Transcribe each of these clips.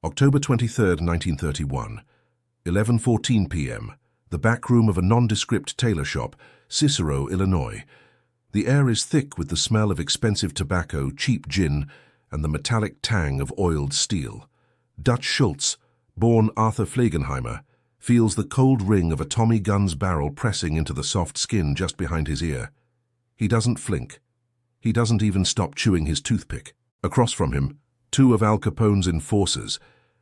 October 23, 1931, 11:14 p.m., the back room of a nondescript tailor shop, Cicero, Illinois. The air is thick with the smell of expensive tobacco, cheap gin, and the metallic tang of oiled steel. Dutch Schultz, born Arthur Flegenheimer, feels the cold ring of a Tommy gun's barrel pressing into the soft skin just behind his ear. He doesn't flink. He doesn't even stop chewing his toothpick. Across from him, two of Al Capone's enforcers,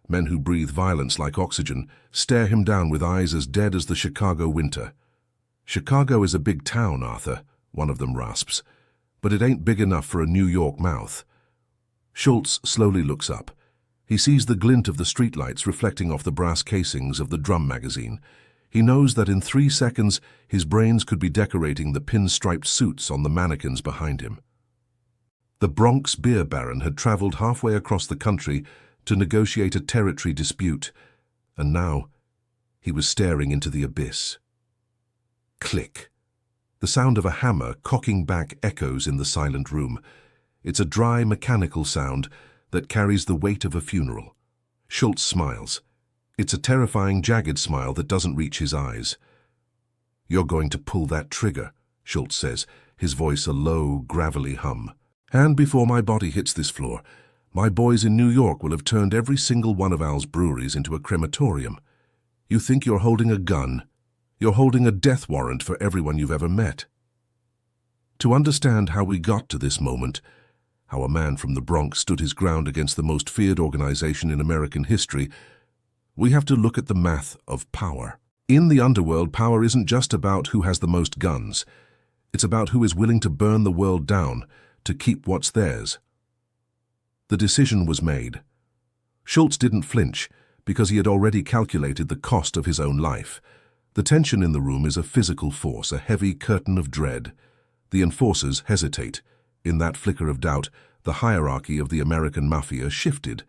men who breathe violence like oxygen, stare him down with eyes as dead as the Chicago winter. "Chicago is a big town, Arthur," one of them rasps, "but it ain't big enough for a New York mouth." Schultz slowly looks up. He sees the glint of the streetlights reflecting off the brass casings of the drum magazine. He knows that in 3 seconds his brains could be decorating the pinstriped suits on the mannequins behind him. The Bronx beer baron had traveled halfway across the country to negotiate a territory dispute, and now he was staring into the abyss. Click. The sound of a hammer cocking back echoes in the silent room. It's a dry, mechanical sound that carries the weight of a funeral. Schultz smiles. It's a terrifying, jagged smile that doesn't reach his eyes. "You're going to pull that trigger," Schultz says, his voice a low, gravelly hum. "And before my body hits this floor, my boys in New York will have turned every single one of Al's breweries into a crematorium. You think you're holding a gun? You're holding a death warrant for everyone you've ever met." To understand how we got to this moment, how a man from the Bronx stood his ground against the most feared organization in American history, we have to look at the math of power. In the underworld, power isn't just about who has the most guns. It's about who is willing to burn the world down to keep what's theirs. The decision was made. Schultz didn't flinch because he had already calculated the cost of his own life. The tension in the room is a physical force, a heavy curtain of dread. The enforcers hesitate. In that flicker of doubt, the hierarchy of the American mafia shifted,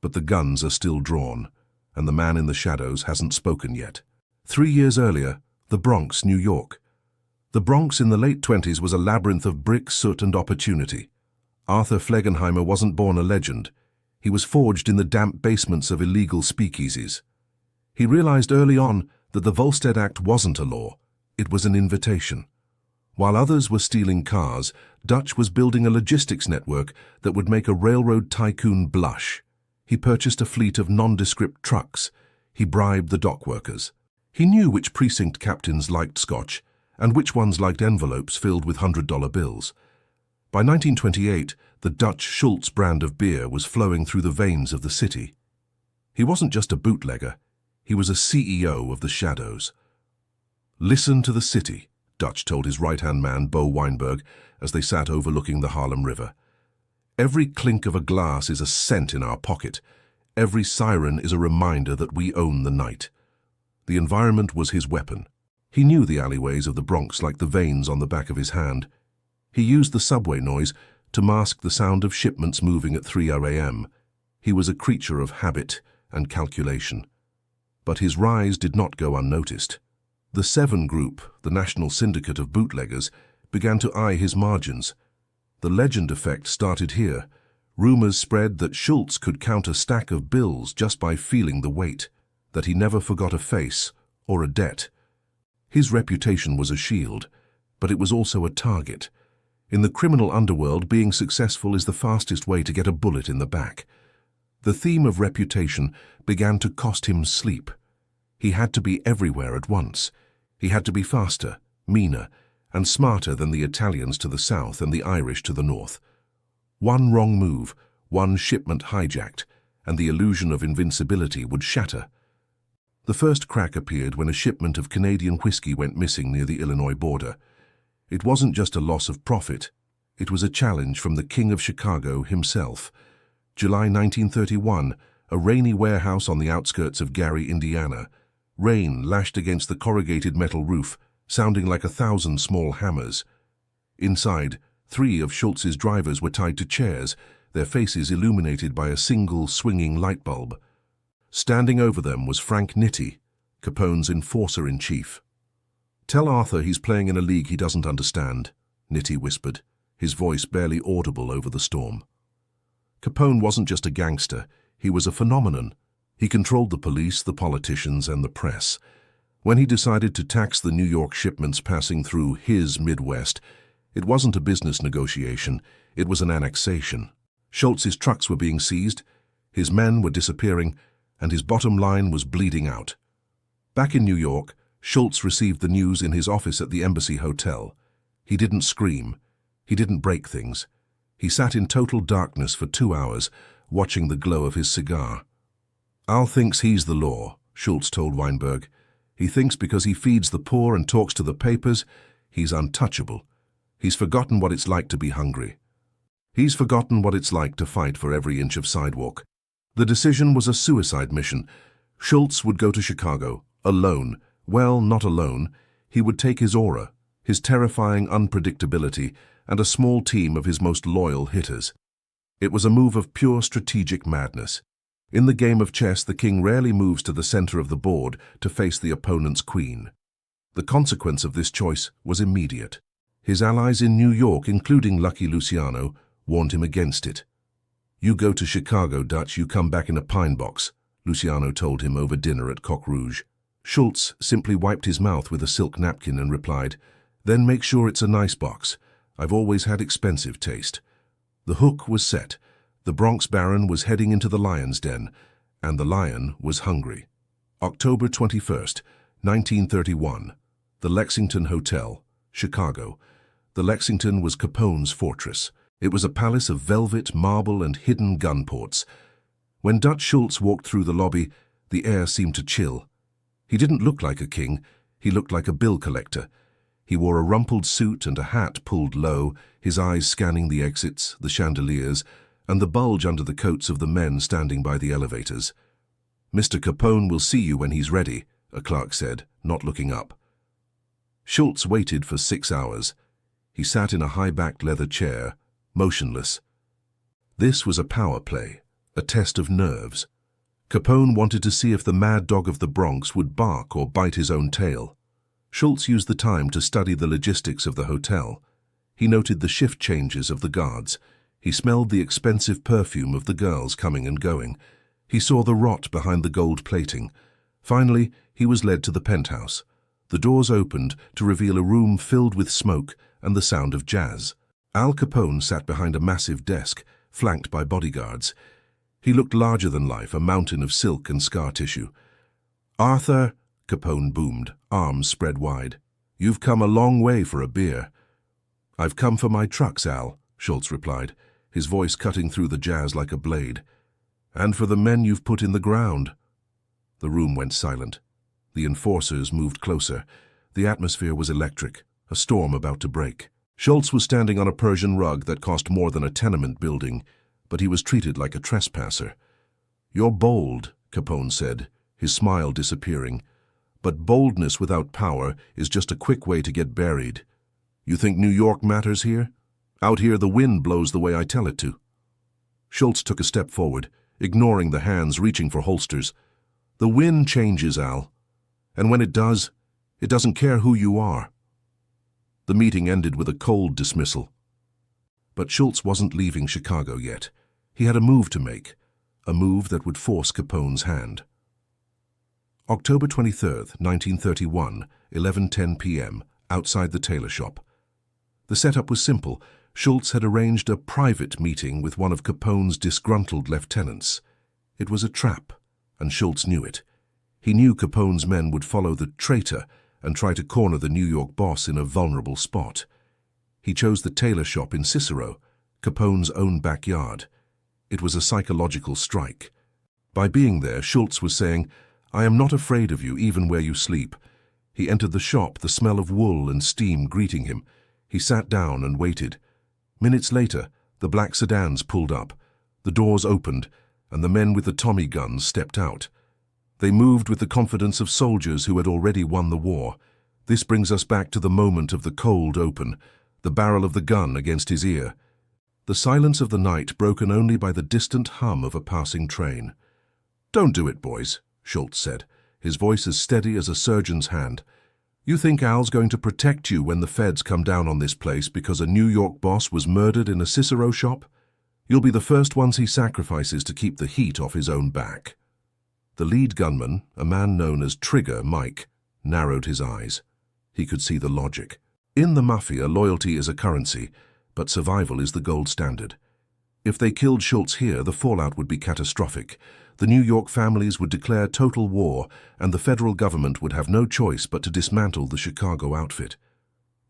but the guns are still drawn, and the man in the shadows hasn't spoken yet. 3 years earlier, the Bronx, New York. The Bronx in the late 20s was a labyrinth of brick, soot, and opportunity. Arthur Flegenheimer wasn't born a legend. He was forged in the damp basements of illegal speakeasies. He realized early on that the Volstead Act wasn't a law, it was an invitation. While others were stealing cars, Dutch was building a logistics network that would make a railroad tycoon blush. He purchased a fleet of nondescript trucks. He bribed the dock workers. He knew which precinct captains liked scotch and which ones liked envelopes filled with $100 bills. By 1928, the Dutch Schultz brand of beer was flowing through the veins of the city. He wasn't just a bootlegger, he was a CEO of the shadows. "Listen to the city," Dutch told his right-hand man, Bo Weinberg, as they sat overlooking the Harlem River. "Every clink of a glass is a cent in our pocket. Every siren is a reminder that we own the night." The environment was his weapon. He knew the alleyways of the Bronx like the veins on the back of his hand. He used the subway noise to mask the sound of shipments moving at 3 a.m. He was a creature of habit and calculation. But his rise did not go unnoticed. The Seven Group, the national syndicate of bootleggers, began to eye his margins. The legend effect started here. Rumors spread that Schultz could count a stack of bills just by feeling the weight, that he never forgot a face or a debt. His reputation was a shield, but it was also a target. In the criminal underworld, being successful is the fastest way to get a bullet in the back. The theme of reputation began to cost him sleep. He had to be everywhere at once. He had to be faster, meaner, and smarter than the Italians to the south and the Irish to the north. One wrong move, one shipment hijacked, and the illusion of invincibility would shatter. The first crack appeared when a shipment of Canadian whiskey went missing near the Illinois border. It wasn't just a loss of profit, it was a challenge from the King of Chicago himself. July 1931, a rainy warehouse on the outskirts of Gary, Indiana. Rain lashed against the corrugated metal roof, sounding like 1,000 small hammers. Inside, 3 of Schultz's drivers were tied to chairs, their faces illuminated by a single swinging light bulb. Standing over them was Frank Nitti, Capone's enforcer-in-chief. "Tell Arthur he's playing in a league he doesn't understand," Nitti whispered, his voice barely audible over the storm. Capone wasn't just a gangster, He was a phenomenon. He controlled the police, the politicians, and the press. When he decided to tax the New York shipments passing through his Midwest, it wasn't a business negotiation, it was an annexation. Schultz's trucks were being seized, his men were disappearing, and his bottom line was bleeding out. Back in New York, Schultz received the news in his office at the Embassy Hotel. He didn't scream. He didn't break things. He sat in total darkness for 2 hours, watching the glow of his cigar. "Al thinks he's the law," Schultz told Weinberg. "He thinks because he feeds the poor and talks to the papers, he's untouchable. He's forgotten what it's like to be hungry. He's forgotten what it's like to fight for every inch of sidewalk." The decision was a suicide mission. Schultz would go to Chicago, alone. Well, not alone. He would take his aura, his terrifying unpredictability, and a small team of his most loyal hitters. It was a move of pure strategic madness. In the game of chess, the king rarely moves to the center of the board to face the opponent's queen. The consequence of this choice was immediate. His allies in New York, including Lucky Luciano, warned him against it. "You go to Chicago, Dutch, you come back in a pine box," Luciano told him over dinner at Coq Rouge. Schultz simply wiped his mouth with a silk napkin and replied, "Then make sure it's a nice box. I've always had expensive taste." The hook was set. The Bronx Baron was heading into the lion's den, and the lion was hungry. October 21st, 1931. The Lexington Hotel, Chicago. The Lexington was Capone's fortress. It was a palace of velvet, marble, and hidden gun ports. When Dutch Schultz walked through the lobby, the air seemed to chill. He didn't look like a king, he looked like a bill collector. He wore a rumpled suit and a hat pulled low, his eyes scanning the exits, the chandeliers, and the bulge under the coats of the men standing by the elevators. "Mr. Capone will see you when he's ready," a clerk said, not looking up. Schultz waited for 6 hours. He sat in a high-backed leather chair, motionless. This was a power play, a test of nerves. Capone wanted to see if the mad dog of the Bronx would bark or bite his own tail. Schultz used the time to study the logistics of the hotel. He noted the shift changes of the guards. He smelled the expensive perfume of the girls coming and going. He saw the rot behind the gold plating. Finally, he was led to the penthouse. The doors opened to reveal a room filled with smoke and the sound of jazz. Al Capone sat behind a massive desk, flanked by bodyguards. He looked larger than life, a mountain of silk and scar tissue. "Arthur," Capone boomed, arms spread wide. "You've come a long way for a beer." "I've come for my trucks, Al," Schultz replied, his voice cutting through the jazz like a blade. "And for the men you've put in the ground." The room went silent. The enforcers moved closer. The atmosphere was electric, a storm about to break. Schultz was standing on a Persian rug that cost more than a tenement building, but he was treated like a trespasser. "You're bold," Capone said, his smile disappearing. "But boldness without power is just a quick way to get buried. You think New York matters here? Out here the wind blows the way I tell it to." Schultz took a step forward, ignoring the hands reaching for holsters. "The wind changes, Al. And when it does, it doesn't care who you are." The meeting ended with a cold dismissal. But Schultz wasn't leaving Chicago yet. He had a move to make, a move that would force Capone's hand. October 23rd, 1931, 11:10 p.m., outside the tailor shop. The setup was simple. Schultz had arranged a private meeting with one of Capone's disgruntled lieutenants. It was a trap, and Schultz knew it. He knew Capone's men would follow the traitor and try to corner the New York boss in a vulnerable spot. He chose the tailor shop in Cicero, Capone's own backyard. It was a psychological strike. By being there, Schultz was saying, "I am not afraid of you, even where you sleep." He entered the shop, the smell of wool and steam greeting him. He sat down and waited. Minutes later, the black sedans pulled up. The doors opened, and the men with the Tommy guns stepped out. They moved with the confidence of soldiers who had already won the war. This brings us back to the moment of the cold open, the barrel of the gun against his ear. The silence of the night broken only by the distant hum of a passing train. "Don't do it, boys," Schultz said, his voice as steady as a surgeon's hand. "You think Al's going to protect you when the feds come down on this place because a New York boss was murdered in a Cicero shop? You'll be the first ones he sacrifices to keep the heat off his own back. The lead gunman, a man known as Trigger Mike, narrowed his eyes. He could see the logic. In the mafia, loyalty is a currency, but survival is the gold standard. If they killed Schultz here, the fallout would be catastrophic. The New York families would declare total war, and the federal government would have no choice but to dismantle the Chicago outfit.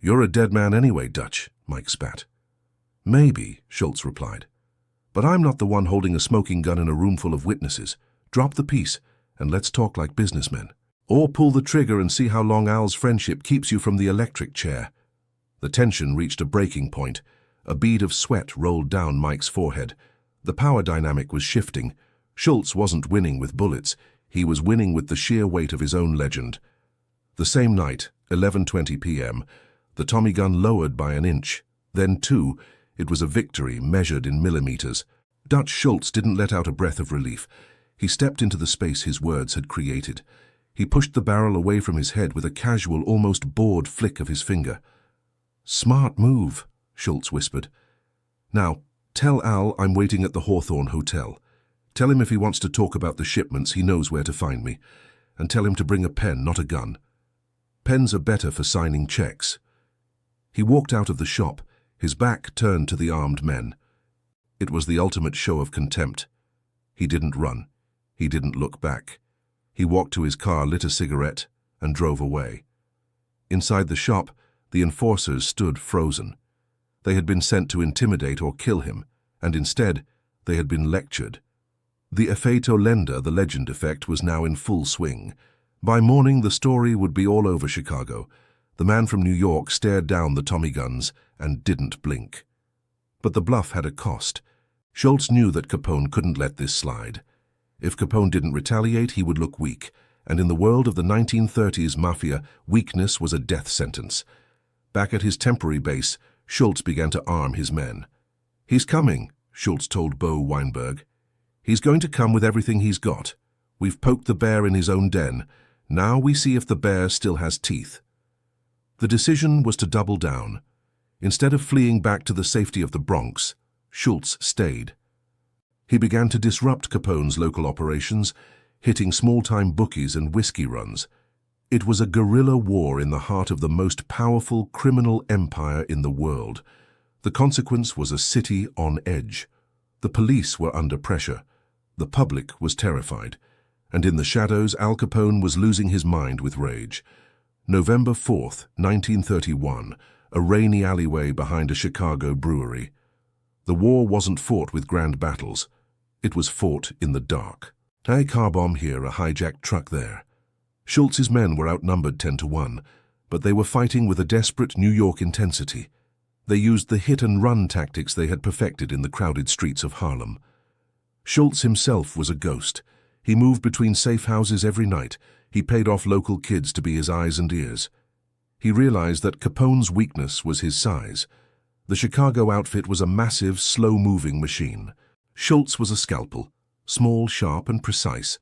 "You're a dead man anyway, Dutch," Mike spat. "Maybe," Schultz replied. "But I'm not the one holding a smoking gun in a room full of witnesses. Drop the piece, and let's talk like businessmen. Or pull the trigger and see how long Al's friendship keeps you from the electric chair." The tension reached a breaking point. A bead of sweat rolled down Mike's forehead. The power dynamic was shifting. Schultz wasn't winning with bullets. He was winning with the sheer weight of his own legend. The same night, 11:20 p.m., the Tommy gun lowered by an inch, then two. It was a victory measured in millimeters. Dutch Schultz didn't let out a breath of relief. He stepped into the space his words had created. He pushed the barrel away from his head with a casual, almost bored flick of his finger. "Smart move," Schultz whispered. "Now, tell Al I'm waiting at the Hawthorne Hotel. Tell him if he wants to talk about the shipments, he knows where to find me. And tell him to bring a pen, not a gun. Pens are better for signing checks." He walked out of the shop, his back turned to the armed men. It was the ultimate show of contempt. He didn't run. He didn't look back. He walked to his car, lit a cigarette, and drove away. Inside the shop, the enforcers stood frozen. They had been sent to intimidate or kill him, and instead, they had been lectured. The effet olenda, the legend effect, was now in full swing. By morning, the story would be all over Chicago. The man from New York stared down the Tommy guns and didn't blink. But the bluff had a cost. Schultz knew that Capone couldn't let this slide. If Capone didn't retaliate, he would look weak, and in the world of the 1930s mafia, weakness was a death sentence. Back at his temporary base, Schultz began to arm his men. "He's coming," Schultz told Bo Weinberg. "He's going to come with everything he's got. We've poked the bear in his own den. Now we see if the bear still has teeth." The decision was to double down. Instead of fleeing back to the safety of the Bronx, Schultz stayed. He began to disrupt Capone's local operations, hitting small-time bookies and whiskey runs. It was a guerrilla war in the heart of the most powerful criminal empire in the world. The consequence was a city on edge. The police were under pressure. The public was terrified. And in the shadows, Al Capone was losing his mind with rage. November 4th, 1931, a rainy alleyway behind a Chicago brewery. The war wasn't fought with grand battles. It was fought in the dark. A car bomb here, a hijacked truck there. Schultz's men were outnumbered 10-1, but they were fighting with a desperate New York intensity. They used the hit-and-run tactics they had perfected in the crowded streets of Harlem. Schultz himself was a ghost. He moved between safe houses every night. He paid off local kids to be his eyes and ears. He realized that Capone's weakness was his size. The Chicago outfit was a massive, slow-moving machine. Schultz was a scalpel, small, sharp, and precise.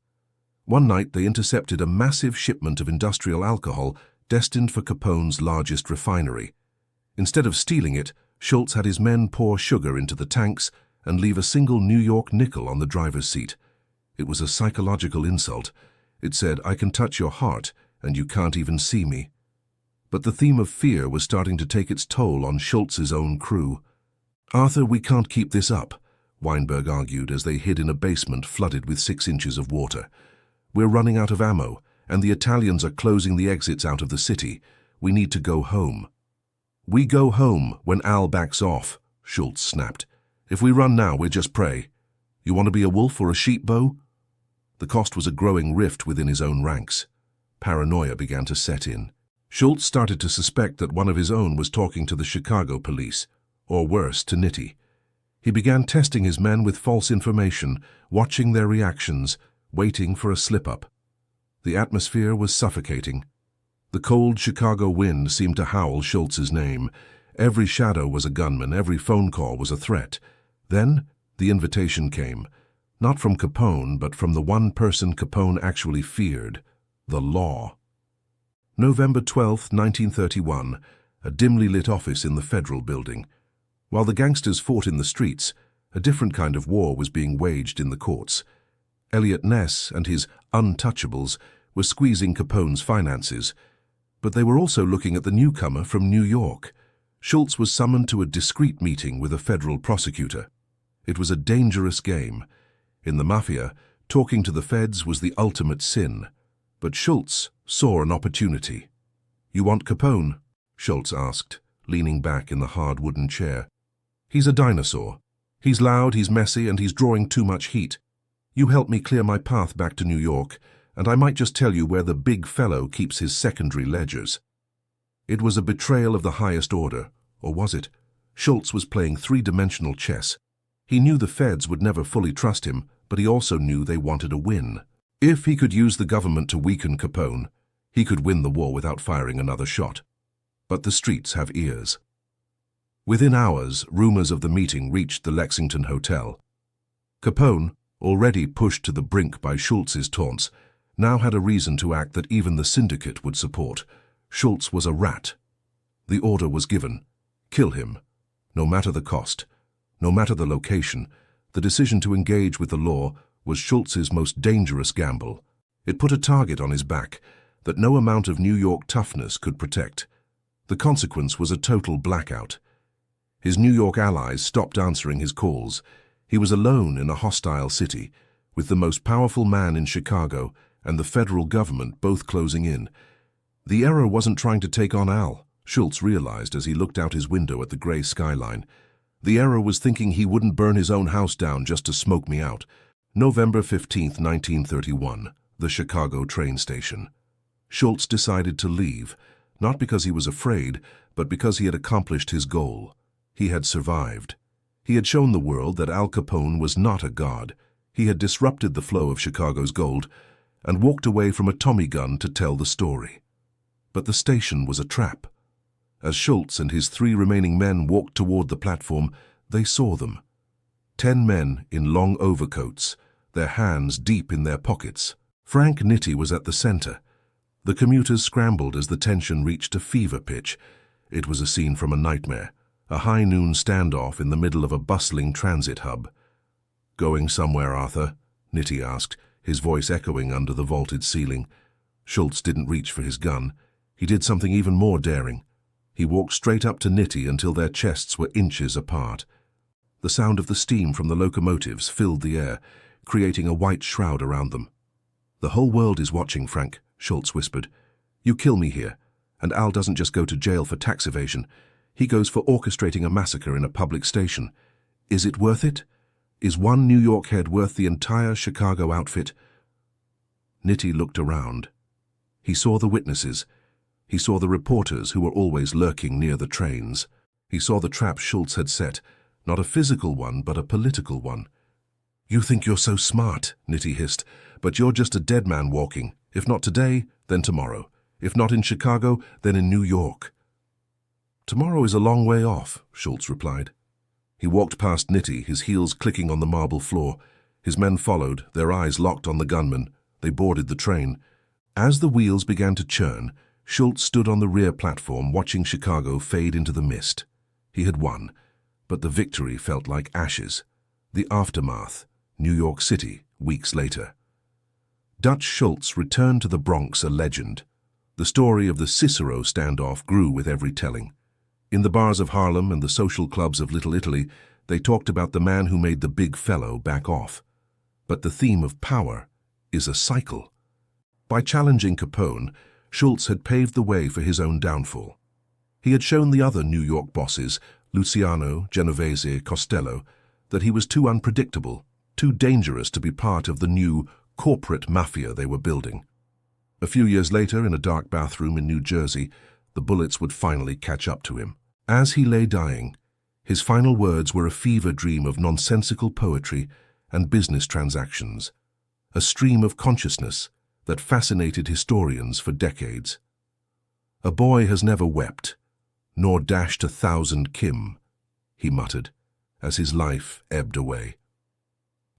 One night they intercepted a massive shipment of industrial alcohol destined for Capone's largest refinery. Instead of stealing it, Schultz had his men pour sugar into the tanks and leave a single New York nickel on the driver's seat. It was a psychological insult. It said, "I can touch your heart, and you can't even see me." But the theme of fear was starting to take its toll on Schultz's own crew. "Arthur, we can't keep this up," Weinberg argued as they hid in a basement flooded with 6 inches of water. "We're running out of ammo, and the Italians are closing the exits out of the city. We need to go home." "We go home when Al backs off," Schultz snapped. "If we run now, we're just prey. You want to be a wolf or a sheep, Bo?" The cost was a growing rift within his own ranks. Paranoia began to set in. Schultz started to suspect that one of his own was talking to the Chicago police, or worse, to Nitti. He began testing his men with false information, watching their reactions, waiting for a slip-up. The atmosphere was suffocating. The cold Chicago wind seemed to howl Schultz's name. Every shadow was a gunman, every phone call was a threat. Then the invitation came, not from Capone, but from the one person Capone actually feared, the law. November 12, 1931, a dimly lit office in the Federal Building. While the gangsters fought in the streets, A different kind of war was being waged in the courts. Elliot Ness and his untouchables were squeezing Capone's finances, but they were also looking at the newcomer from New York. Schultz was summoned to a discreet meeting with a federal prosecutor. It was a dangerous game. In the mafia, talking to the feds was the ultimate sin. But Schultz saw an opportunity. "You want Capone?" Schultz asked, leaning back in the hard wooden chair. "He's a dinosaur. He's loud, he's messy, and he's drawing too much heat. You help me clear my path back to New York, and I might just tell you where the big fellow keeps his secondary ledgers." It was a betrayal of the highest order, or was it? Schultz was playing three-dimensional chess. He knew the feds would never fully trust him, but he also knew they wanted a win. If he could use the government to weaken Capone, he could win the war without firing another shot. But the streets have ears. Within hours, rumors of the meeting reached the Lexington Hotel. Capone, already pushed to the brink by Schultz's taunts, now had a reason to act that even the syndicate would support. Schultz was a rat. The order was given. Kill him. No matter the cost, no matter the location, the decision to engage with the law was Schultz's most dangerous gamble. It put a target on his back that no amount of New York toughness could protect. The consequence was a total blackout. His New York allies stopped answering his calls. He was alone in a hostile city, with the most powerful man in Chicago and the federal government both closing in. The error wasn't trying to take on Al, Schultz realized as he looked out his window at the gray skyline. The error was thinking he wouldn't burn his own house down just to smoke me out. November 15, 1931, the Chicago train station. Schultz decided to leave, not because he was afraid, but because he had accomplished his goal. He had survived. He had shown the world that Al Capone was not a god. He had disrupted the flow of Chicago's gold and walked away from a Tommy gun to tell the story. But the station was a trap. As Schultz and his 3 remaining men walked toward the platform, they saw them. 10 men in long overcoats, their hands deep in their pockets. Frank Nitti was at the center. The commuters scrambled as the tension reached a fever pitch. It was a scene from a nightmare, a high-noon standoff in the middle of a bustling transit hub. "Going somewhere, Arthur?" Nitti asked, his voice echoing under the vaulted ceiling. Schultz didn't reach for his gun. He did something even more daring. He walked straight up to Nitti until their chests were inches apart. The sound of the steam from the locomotives filled the air, creating a white shroud around them. "The whole world is watching, Frank," Schultz whispered. "You kill me here, and Al doesn't just go to jail for tax evasion. He goes for orchestrating a massacre in a public station. Is it worth it? Is one New York head worth the entire Chicago outfit?" Nitti looked around. He saw the witnesses. He saw the reporters who were always lurking near the trains. He saw the trap Schultz had set, not a physical one, but a political one. "You think you're so smart," Nitti hissed, "but you're just a dead man walking. If not today, then tomorrow. If not in Chicago, then in New York." "Tomorrow is a long way off," Schultz replied. He walked past Nitti, his heels clicking on the marble floor. His men followed, their eyes locked on the gunman. They boarded the train. As the wheels began to churn, Schultz stood on the rear platform watching Chicago fade into the mist. He had won, but the victory felt like ashes. The aftermath, New York City, weeks later. Dutch Schultz returned to the Bronx a legend. The story of the Cicero standoff grew with every telling. In the bars of Harlem and the social clubs of Little Italy, they talked about the man who made the big fellow back off. But the theme of power is a cycle. By challenging Capone, Schultz had paved the way for his own downfall. He had shown the other New York bosses, Luciano, Genovese, Costello, that he was too unpredictable, too dangerous to be part of the new corporate mafia they were building. A few years later, in a dark bathroom in New Jersey, the bullets would finally catch up to him. As he lay dying, his final words were a fever dream of nonsensical poetry and business transactions, a stream of consciousness that fascinated historians for decades. "A boy has never wept, nor dashed 1,000 kim," he muttered, as his life ebbed away.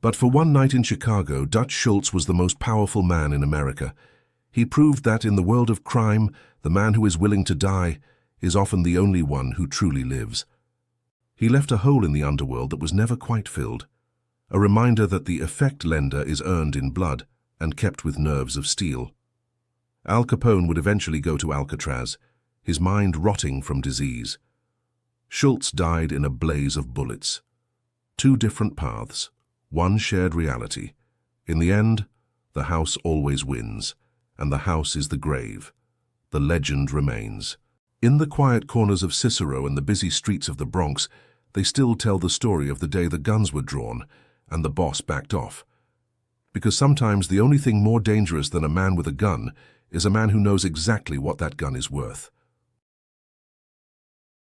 But for one night in Chicago, Dutch Schultz was the most powerful man in America. He proved that in the world of crime, the man who is willing to die is often the only one who truly lives. He left a hole in the underworld that was never quite filled, a reminder that the effect lender is earned in blood and kept with nerves of steel. Al Capone would eventually go to Alcatraz, his mind rotting from disease. Schultz died in a blaze of bullets. Two different paths, one shared reality. In the end, the house always wins, and the house is the grave. The legend remains. In the quiet corners of Cicero and the busy streets of the Bronx, they still tell the story of the day the guns were drawn and the boss backed off. Because sometimes the only thing more dangerous than a man with a gun is a man who knows exactly what that gun is worth.